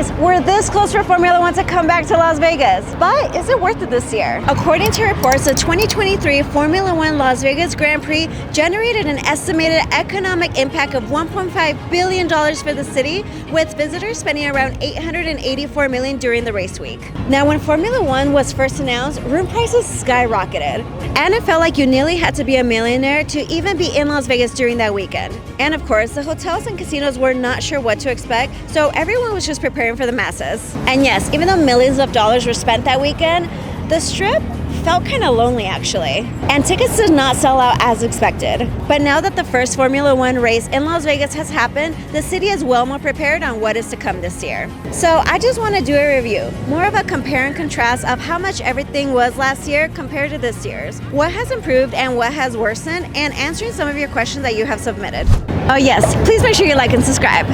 Guys, we're this close for Formula One to come back to Las Vegas, but is it worth it this year? According to reports, the 2023 Formula One Las Vegas Grand Prix generated an estimated economic impact of $1.5 billion for the city, with visitors spending around $884 million during the race week. Now, when Formula One was first announced, room prices skyrocketed, and it felt like you nearly had to be a millionaire to even be in Las Vegas during that weekend. And of course, the hotels and casinos were not sure what to expect, so everyone was just preparing for the masses. And yes, even though millions of dollars were spent that weekend, the Strip felt kind of lonely actually, and tickets did not sell out as expected. But now that the first Formula One race in Las Vegas has happened, the city is well more prepared on what is to come this year. So I just want to do a review, more of a compare and contrast of how much everything was last year compared to this year's, what has improved and what has worsened, and answering some of your questions that you have submitted. Oh yes, please make sure you like and subscribe.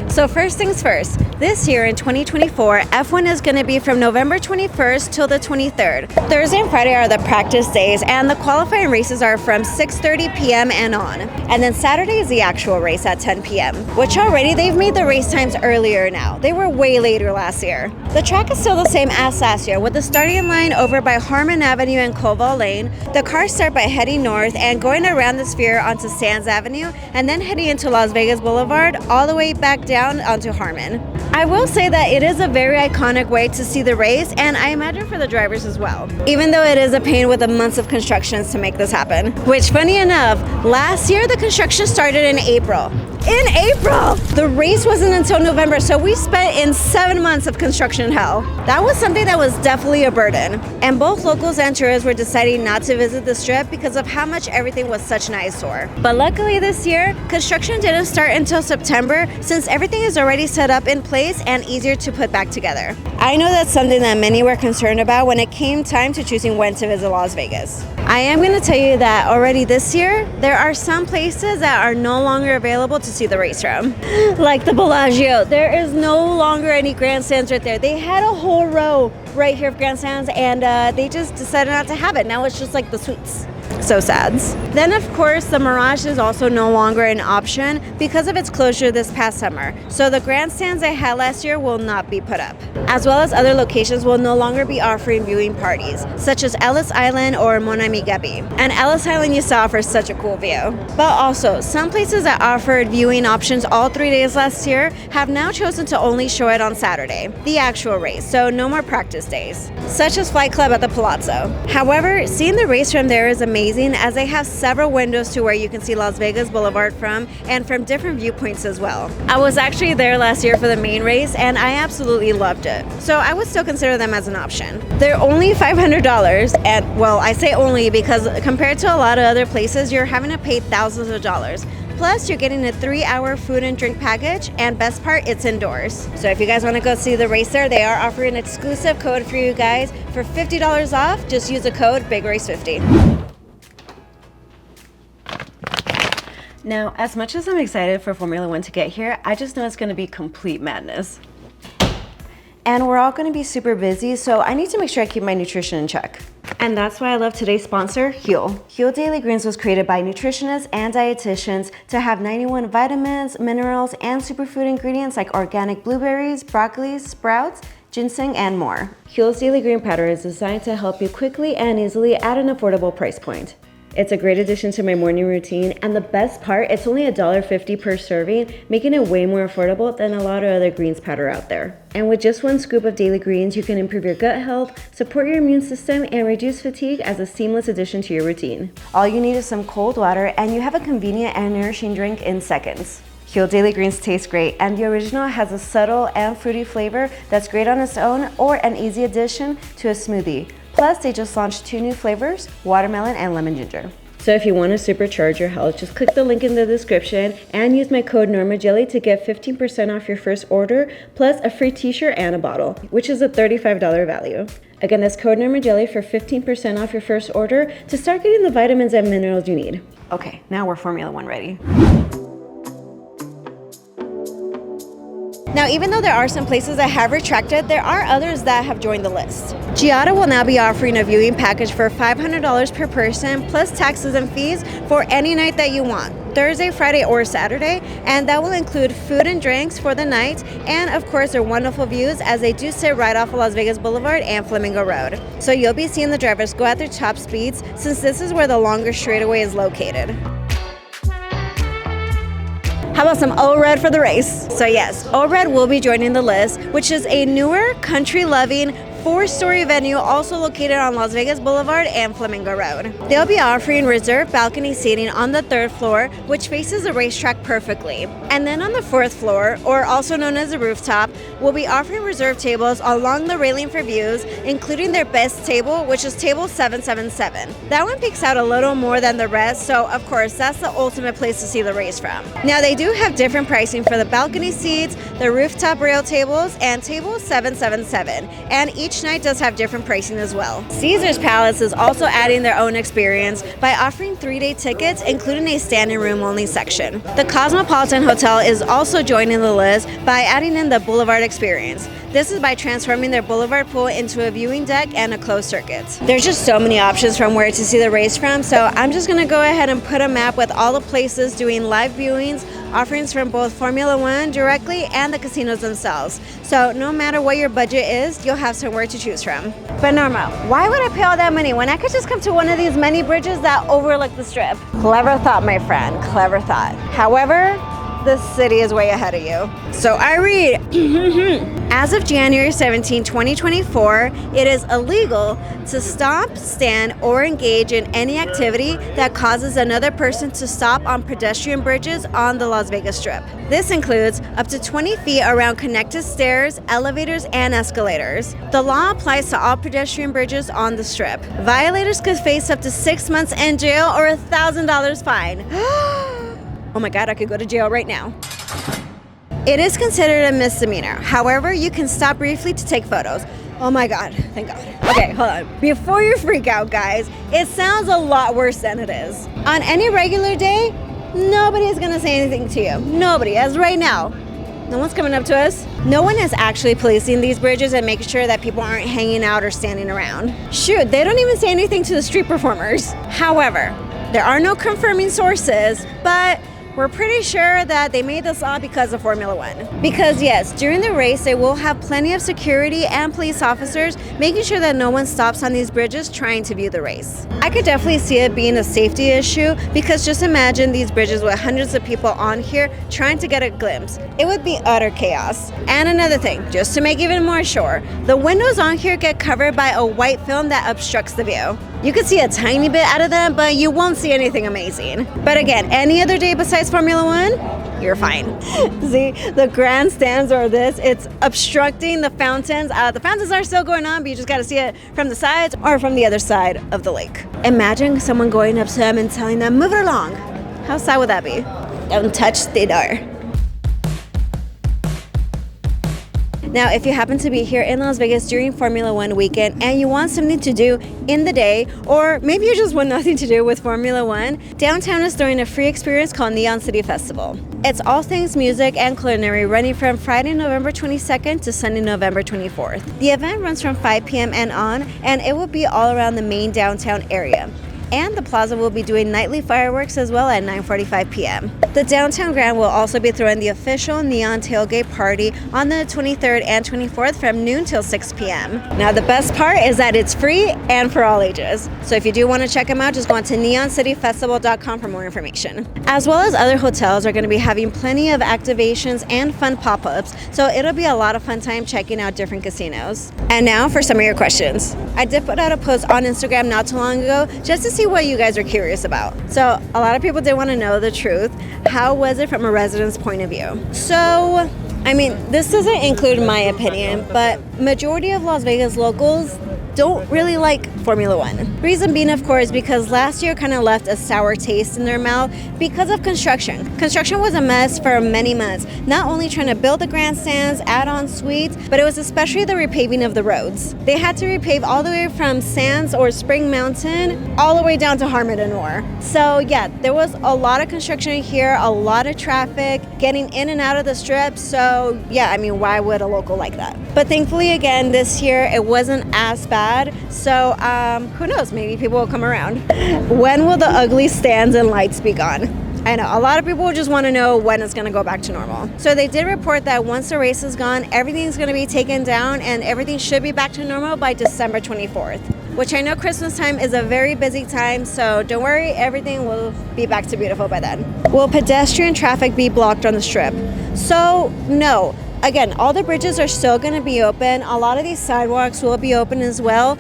So first things first, this year in 2024, F1 is going to be from November 21st till the 23rd. Thursday and Friday are the practice days, and the qualifying races are from 6:30 p.m. and on. And then Saturday is the actual race at 10 p.m., which already they've made the race times earlier now. They were way later last year. The track is still the same as last year, with the starting line over by Harmon Avenue and Koval Lane. The cars start by heading north and going around the sphere onto Sands Avenue, and then heading into Las Vegas Boulevard all the way back down onto Harmon. I will say that it is a very iconic way to see the race, and I imagine for the drivers as well, even though it is a pain with the months of constructions to make this happen. Which, funny enough, last year the construction started in April. In April! The race wasn't until November, so we spent in 7 months of construction hell. That was something that was definitely a burden. And both locals and tourists were deciding not to visit the Strip because of how much everything was such an eyesore. But luckily this year, construction didn't start until September, since everything is already set up in place and easier to put back together. I know that's something that many were concerned about when it came time to choosing when to visit Las Vegas. I am going to tell you that already this year, there are some places that are no longer available to see the race from. Like the Bellagio, there is no longer any grandstands right there. They had a whole row right here of grandstands, and they just decided not to have it. Now it's just like the suites. So sad. Then of course the Mirage is also no longer an option because of its closure this past summer. So the grandstands they had last year will not be put up. As well as other locations will no longer be offering viewing parties, such as Ellis Island or Mon Ami Gebi. And Ellis Island used to offer such a cool view. But also, some places that offered viewing options all 3 days last year have now chosen to only show it on Saturday, the actual race, so no more practice days, such as Flight Club at the Palazzo. However, seeing the race from there is amazing, as they have several windows to where you can see Las Vegas Boulevard from, and from different viewpoints as well. I was actually there last year for the main race, and I absolutely loved it. So I would still consider them as an option. They're only $500, and well, I say only because compared to a lot of other places, you're having to pay thousands of dollars. Plus, you're getting a 3-hour food and drink package, and best part, it's indoors. So if you guys want to go see the race there, they are offering an exclusive code for you guys for $50 off. Just use the code BIGRACE50. Now, as much as I'm excited for Formula One to get here, I just know it's going to be complete madness. And we're all going to be super busy, so I need to make sure I keep my nutrition in check. And that's why I love today's sponsor, Huel. Huel Daily Greens was created by nutritionists and dietitians to have 91 vitamins, minerals, and superfood ingredients like organic blueberries, broccoli, sprouts, ginseng, and more. Huel's Daily Green Powder is designed to help you quickly and easily at an affordable price point. It's a great addition to my morning routine, and the best part, it's only $1.50 per serving, making it way more affordable than a lot of other greens powder out there. And with just 1 scoop of daily greens, you can improve your gut health, support your immune system, and reduce fatigue as a seamless addition to your routine. All you need is some cold water, and you have a convenient and nourishing drink in seconds. Huel Daily Greens taste great, and the original has a subtle and fruity flavor that's great on its own or an easy addition to a smoothie. Plus, they just launched 2 new flavors, watermelon and lemon ginger. So if you want to supercharge your health, just click the link in the description and use my code norma.geli to get 15% off your first order, plus a free t-shirt and a bottle, which is a $35 value. Again, that's code norma.geli for 15% off your first order to start getting the vitamins and minerals you need. Okay, now we're Formula One ready. Now, even though there are some places that have retracted, there are others that have joined the list. Giada will now be offering a viewing package for $500 per person, plus taxes and fees for any night that you want. Thursday, Friday, or Saturday, and that will include food and drinks for the night, and of course their wonderful views as they do sit right off of Las Vegas Boulevard and Flamingo Road. So you'll be seeing the drivers go at their top speeds since this is where the longer straightaway is located. How about some O-Red for the race? So yes, O-Red will be joining the list, which is a newer, country-loving, 4-story venue also located on Las Vegas Boulevard and Flamingo Road. They'll be offering reserved balcony seating on the 3rd floor, which faces the racetrack perfectly. And then on the 4th floor, or also known as the rooftop, we'll be offering reserved tables along the railing for views, including their best table, which is table 777. That one peaks out a little more than the rest, so of course that's the ultimate place to see the race from. Now they do have different pricing for the balcony seats, the rooftop rail tables, and table 777, and each night does have different pricing as well. Caesar's Palace is also adding their own experience by offering 3-day tickets, including a standing room only section. The Cosmopolitan Hotel is also joining the list by adding in the Boulevard experience. This is by transforming their Boulevard pool into a viewing deck and a closed circuit. There's just so many options from where to see the race from, so I'm just gonna go ahead and put a map with all the places doing live viewings, offerings from both Formula One directly and the casinos themselves. So no matter what your budget is, you'll have somewhere to choose from. But Norma, why would I pay all that money when I could just come to one of these many bridges that overlook the strip? Clever thought, my friend, clever thought. However, the city is way ahead of you. So I read, as of January 17, 2024, it is illegal to stop, stand, or engage in any activity that causes another person to stop on pedestrian bridges on the Las Vegas Strip. This includes up to 20 feet around connected stairs, elevators, and escalators. The law applies to all pedestrian bridges on the Strip. Violators could face up to 6 months in jail or $1,000 fine. Oh my God, I could go to jail right now. It is considered a misdemeanor. However, you can stop briefly to take photos. Oh my God, thank God. Okay, hold on. Before you freak out, guys, it sounds a lot worse than it is. On any regular day, nobody is gonna say anything to you. Nobody, as right now. No one's coming up to us. No one is actually policing these bridges and making sure that people aren't hanging out or standing around. Shoot, they don't even say anything to the street performers. However, there are no confirming sources, but we're pretty sure that they made this law because of Formula One. Because yes, during the race, they will have plenty of security and police officers making sure that no one stops on these bridges trying to view the race. I could definitely see it being a safety issue because just imagine these bridges with hundreds of people on here trying to get a glimpse. It would be utter chaos. And another thing, just to make even more sure, the windows on here get covered by a white film that obstructs the view. You can see a tiny bit out of them, but you won't see anything amazing. But again, any other day besides Formula One, you're fine. See, the grandstands or this, it's obstructing the fountains. The fountains are still going on, but you just got to see it from the sides or from the other side of the lake. Imagine someone going up to them and telling them, move it along. How sad would that be? Don't touch the door. Now, if you happen to be here in Las Vegas during Formula One weekend and you want something to do in the day, or maybe you just want nothing to do with Formula One, downtown is throwing a free experience called Neon City Festival. It's all things music and culinary running from Friday, November 22nd to Sunday, November 24th. The event runs from 5 p.m. and on, and it will be all around the main downtown area. And the plaza will be doing nightly fireworks as well at 9:45 p.m. The Downtown Grand will also be throwing the official Neon Tailgate Party on the 23rd and 24th from noon till 6 p.m. Now the best part is that it's free and for all ages. So if you do want to check them out, just go on to neoncityfestival.com for more information. As well as other hotels are going to be having plenty of activations and fun pop-ups, so it'll be a lot of fun time checking out different casinos. And now for some of your questions. I did put out a post on Instagram not too long ago just to see what you guys are curious about. So a lot of people did want to know the truth. How was it from a resident's point of view? So, I mean, this doesn't include my opinion, but majority of Las Vegas locals don't really like Formula One. Reason being, of course, because last year kind of left a sour taste in their mouth because of construction. Construction was a mess for many months, not only trying to build the grandstands, add on suites, but it was especially the repaving of the roads. They had to repave all the way from Sands or Spring Mountain all the way down to Harmon and Moore. So yeah, there was a lot of construction here, a lot of traffic, getting in and out of the strip. So yeah, I mean, why would a local like that? But thankfully, again, this year it wasn't as bad. So who knows, maybe people will come around. When will the ugly stands and lights be gone? I know, a lot of people just want to know when it's going to go back to normal. So they did report that once the race is gone, everything's going to be taken down and everything should be back to normal by December 24th, which I know Christmas time is a very busy time, so don't worry, everything will be back to beautiful by then. Will pedestrian traffic be blocked on the Strip? So, no. Again, all the bridges are still going to be open. A lot of these sidewalks will be open as well.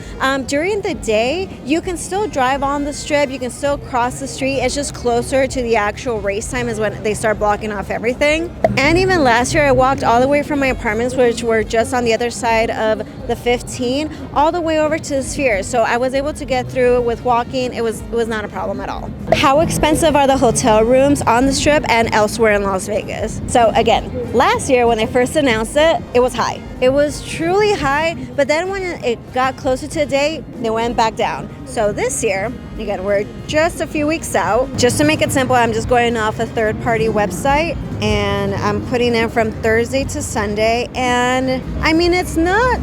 During the day, you can still drive on the Strip. You can still cross the street. It's just closer to the actual race time is when they start blocking off everything. And even last year, I walked all the way from my apartments, which were just on the other side of the 15, all the way over to the Sphere. So I was able to get through with walking. It was not a problem at all. How expensive are the hotel rooms on the Strip and elsewhere in Las Vegas? So again, last year when they first announced it, it was high. It was truly high, but then when it got closer to the day, they went back down. So this year, again, we're just a few weeks out. Just to make it simple, I'm just going off a third-party website, and I'm putting in from Thursday to Sunday. And I mean, it's not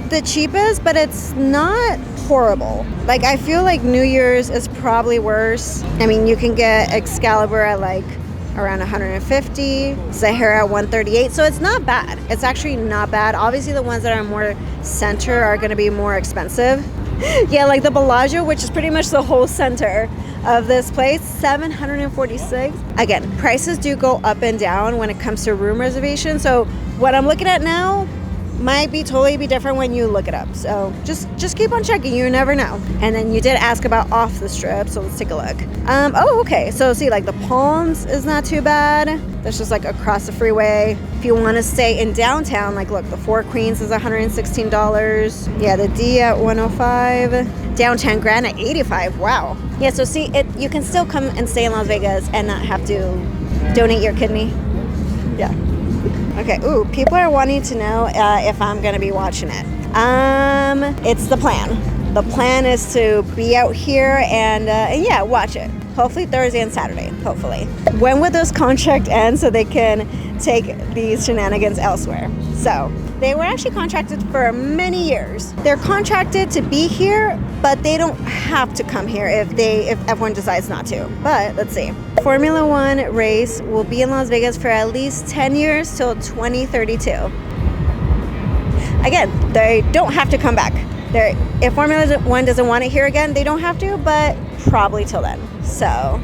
the cheapest, but it's not horrible. Like, I feel like New Year's is probably worse. I mean, you can get Excalibur at like around 150, Sahara at 138, so it's not bad. It's actually not bad. Obviously the ones that are more center are going to be more expensive. Yeah, like the Bellagio, which is pretty much the whole center of this place, $746. Again, prices do go up and down when it comes to room reservations, so what I'm looking at now might be totally be different when you look it up. So just keep on checking, you never know. And then you did ask about off the Strip, so let's take a look. Oh, okay, so see, like the Palms is not too bad. That's just like across the freeway. If you want to stay in downtown, like look, the Four Queens is $116. Yeah, the D at 105. Downtown Grand at $85. Wow. Yeah, so see, you can still come and stay in Las Vegas and not have to donate your kidney. Yeah. Okay, ooh, people are wanting to know if I'm going to be watching it. It's the plan. The plan is to be out here and yeah, watch it. Hopefully Thursday and Saturday, hopefully. When would this contract end so they can take these shenanigans elsewhere? So, they were actually contracted for many years. They're contracted to be here, but they don't have to come here if everyone decides not to. But let's see. Formula One race will be in Las Vegas for at least 10 years till 2032. Again, they don't have to come back. If Formula One doesn't want it here again, they don't have to, but probably till then. So,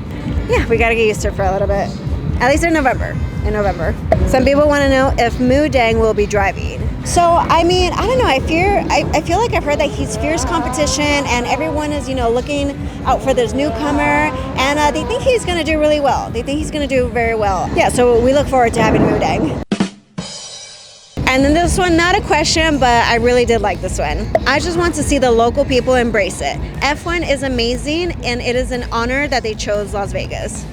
yeah, we gotta get used to it for a little bit. At least in November. Some people want to know if Moo Dang will be driving. So, I mean, I don't know. I feel like I've heard that he's fierce competition and everyone is, looking out for this newcomer and they think he's going to do really well. They think he's going to do very well. Yeah, so we look forward to having Moo Dang. And then this one, not a question, but I really did like this one. I just want to see the local people embrace it. F1 is amazing and it is an honor that they chose Las Vegas.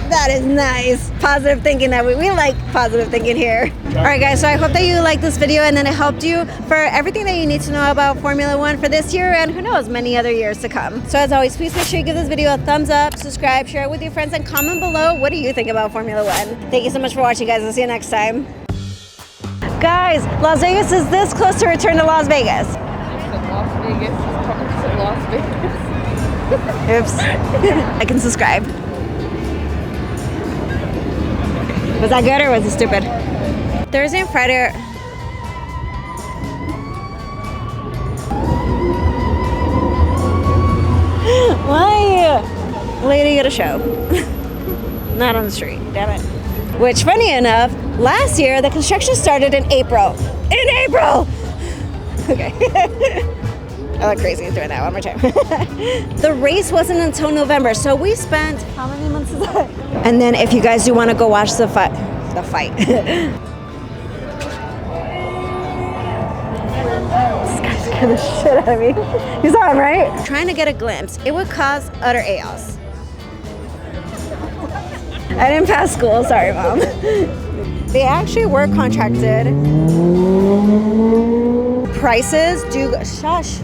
That is nice. Positive thinking that we like positive thinking here. All right, guys, so I hope that you liked this video and then it helped you for everything that you need to know about Formula One for this year and who knows, many other years to come. So as always, please make sure you give this video a thumbs up, subscribe, share it with your friends, and comment below what do you think about Formula One. Thank you so much for watching, guys. I'll see you next time. Guys, Las Vegas is this close to return to Las Vegas. Las Vegas is Las Vegas. Oops. I can subscribe. Was that good or was it stupid? Thursday and Friday. Why? Lady at a show. Not on the street, damn it. Which, funny enough, last year the construction started in April. In April! Okay. I look crazy doing that one more time. The race wasn't until November, so we spent, how many months is that? And then if you guys do want to go watch the fight. This guy scared the shit out of me. You saw him, right? Trying to get a glimpse. It would cause utter chaos. I didn't pass school, sorry, Mom. They actually were contracted. Prices do, shush.